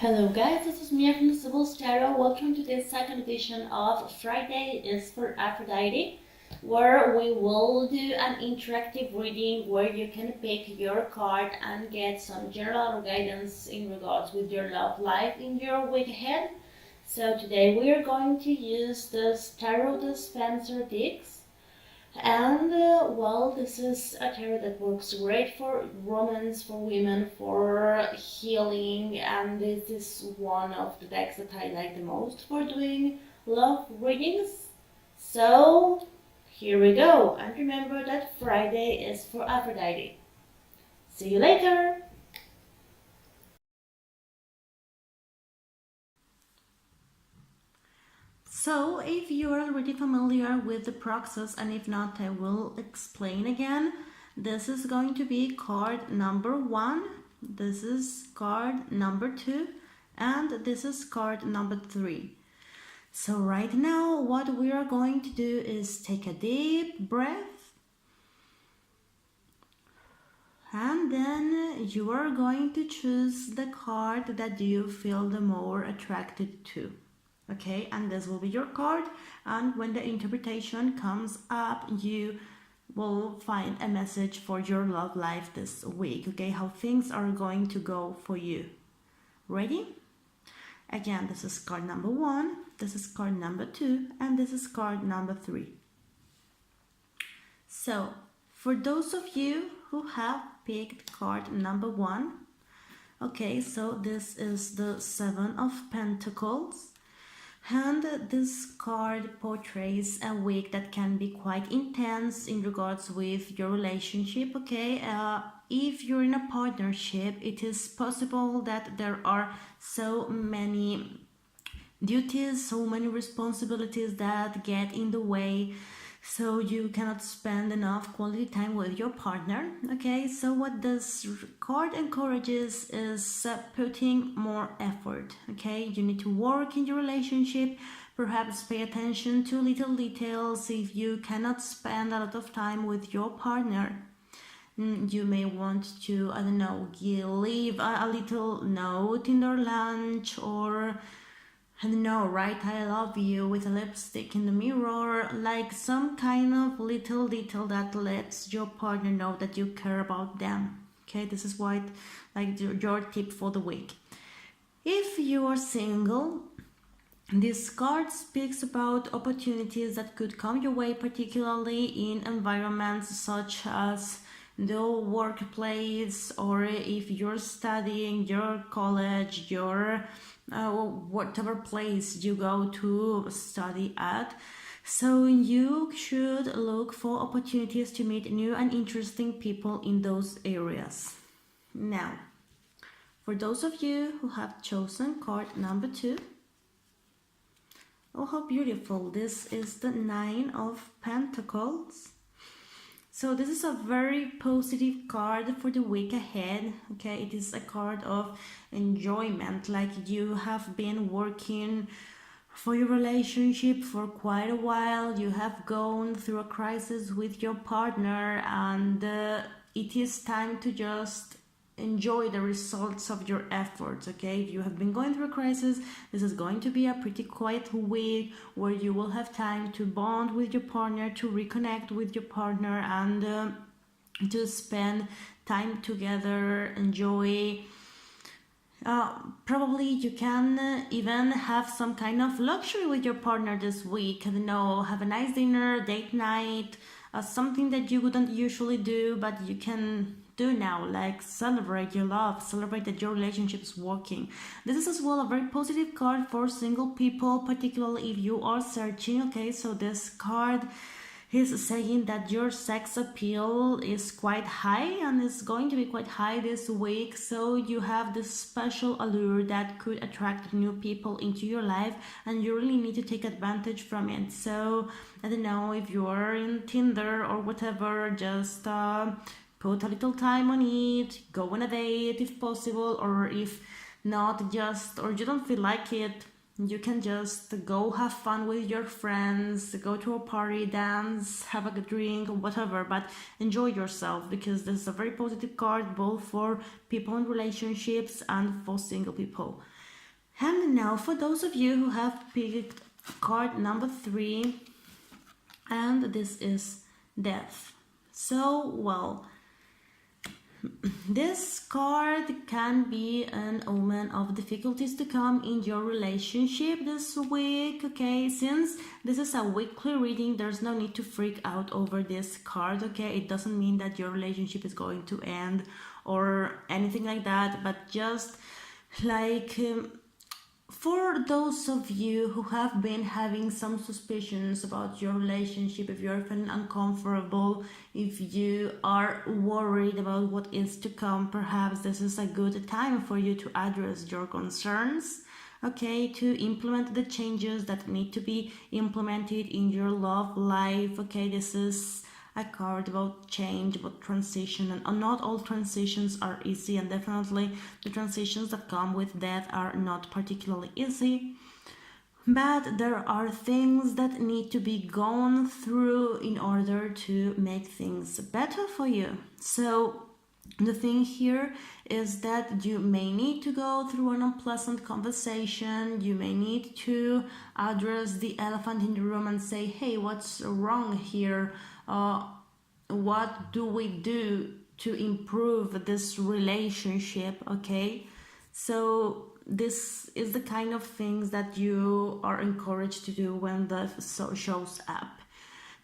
Hello guys, this is Mia from the Sibyl's Tarot. Welcome to this second edition of Friday is for Aphrodite, where we will do an interactive reading where you can pick your card and get some general guidance in regards with your love life in your week ahead. So today we are going to use this Tarot Dispenser decks. And this is a tarot that works great for romance, for women, for healing, and this is one of the decks that I like the most for doing love readings. So here we go, and remember that Friday is for Aphrodite. See you later! So if you are already familiar with the process, and if not, I will explain again. This is going to be card number 1, this is card number 2, and this is card number 3. So right now what we are going to do is take a deep breath, and then you are going to choose the card that you feel the more attracted to. Okay, and this will be your card, and when the interpretation comes up, you will find a message for your love life this week. Okay, how things are going to go for you. Ready? Again, this is card number 1, this is card number 2, and this is card number 3. So for those of you who have picked card number 1, okay, so this is the 7 of Pentacles. And this card portrays a week that can be quite intense in regards with your relationship, okay? If you're in a partnership, it is possible that there are so many duties, so many responsibilities that get in the way, so you cannot spend enough quality time with your partner. Okay, so what this card encourages is putting more effort. Okay, you need to work in your relationship, perhaps pay attention to little details. If you cannot spend a lot of time with your partner, you may want to, I don't know, leave a little note in their lunch, or I don't know, write I love you with a lipstick in the mirror, like some kind of little detail that lets your partner know that you care about them. Okay, this is what, like, your tip for the week. If you are single, this card speaks about opportunities that could come your way, particularly in environments such as the workplace, or if you're studying, your college, your whatever place you go to study at. So you should look for opportunities to meet new and interesting people in those areas. Now, for those of you who have chosen card number 2, oh, how beautiful! This is the 9 of Pentacles. So this is a very positive card for the week ahead. Okay, it is a card of enjoyment, like you have been working for your relationship for quite a while. You have gone through a crisis with your partner, and it is time to just enjoy the results of your efforts. Okay, if you have been going through a crisis, this is going to be a pretty quiet week where you will have time to bond with your partner, to reconnect with your partner, and to spend time together, enjoy. Probably you can even have some kind of luxury with your partner this week. I don't know, have a nice dinner, date night, something that you wouldn't usually do, but you can do now, like celebrate your love, celebrate that your relationship is working. This is as well a very positive card for single people, particularly if you are searching. Okay, so this card is saying that your sex appeal is quite high, and is going to be quite high this week, so you have this special allure that could attract new people into your life, and you really need to take advantage from it. So I don't know, if you are in Tinder or whatever, just put a little time on it, go on a date if possible, or if not, just, or you don't feel like it, you can just go have fun with your friends, go to a party, dance, have a drink, or whatever, but enjoy yourself, because this is a very positive card both for people in relationships and for single people. And now for those of you who have picked card number 3, and this is death. So, well, this card can be an omen of difficulties to come in your relationship this week, okay? Since this is a weekly reading, there's no need to freak out over this card, okay? It doesn't mean that your relationship is going to end or anything like that, but just like for those of you who have been having some suspicions about your relationship, if you're feeling uncomfortable, if you are worried about what is to come, perhaps this is a good time for you to address your concerns, okay, to implement the changes that need to be implemented in your love life, okay? This is a card about change, about transition, and not all transitions are easy, and definitely the transitions that come with death are not particularly easy, but there are things that need to be gone through in order to make things better for you. So the thing here is that you may need to go through an unpleasant conversation. You may need to address the elephant in the room and say, hey, what's wrong here? What do we do to improve this relationship, okay? So this is the kind of things that you are encouraged to do when death shows up.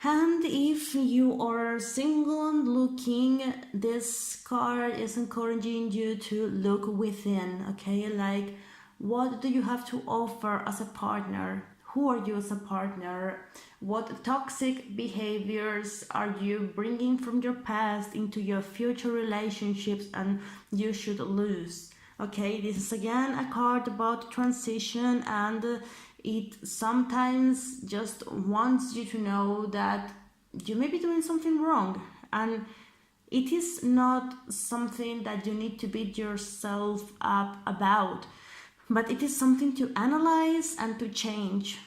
And if you are single and looking, this card is encouraging you to look within, okay? Like, what do you have to offer as a partner? Who are you as a partner? What toxic behaviors are you bringing from your past into your future relationships and you should lose? Okay, this is again a card about transition, and it sometimes just wants you to know that you may be doing something wrong, and it is not something that you need to beat yourself up about, but it is something to analyze and to change,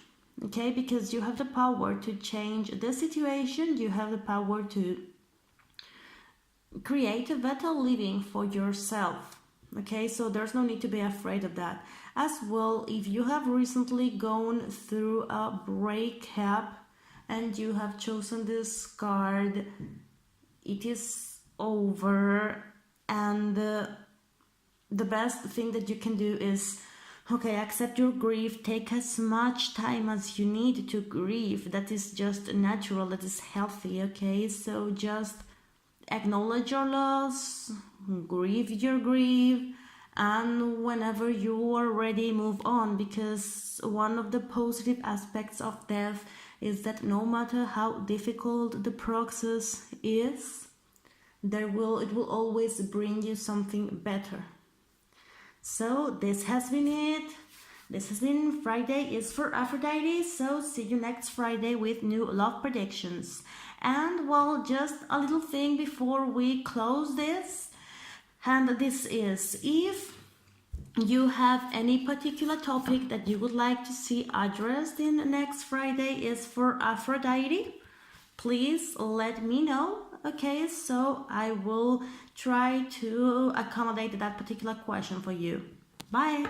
okay? Because you have the power to change the situation, you have the power to create a better living for yourself, okay? So there's no need to be afraid of that. As well, if you have recently gone through a breakup and you have chosen this card, it is over, and the best thing that you can do is, okay, accept your grief, take as much time as you need to grieve. That is just natural, that is healthy, okay? So just acknowledge your loss, grieve your grief, and whenever you are ready, move on, because one of the positive aspects of death is that no matter how difficult the process is, it will always bring you something better. So this has been it. This has been Friday is for Aphrodite. So see you next Friday with new love predictions. And well, just a little thing before we close this. And this is, if you have any particular topic that you would like to see addressed in next Friday is for Aphrodite, please let me know, okay? So I will try to accommodate that particular question for you. Bye!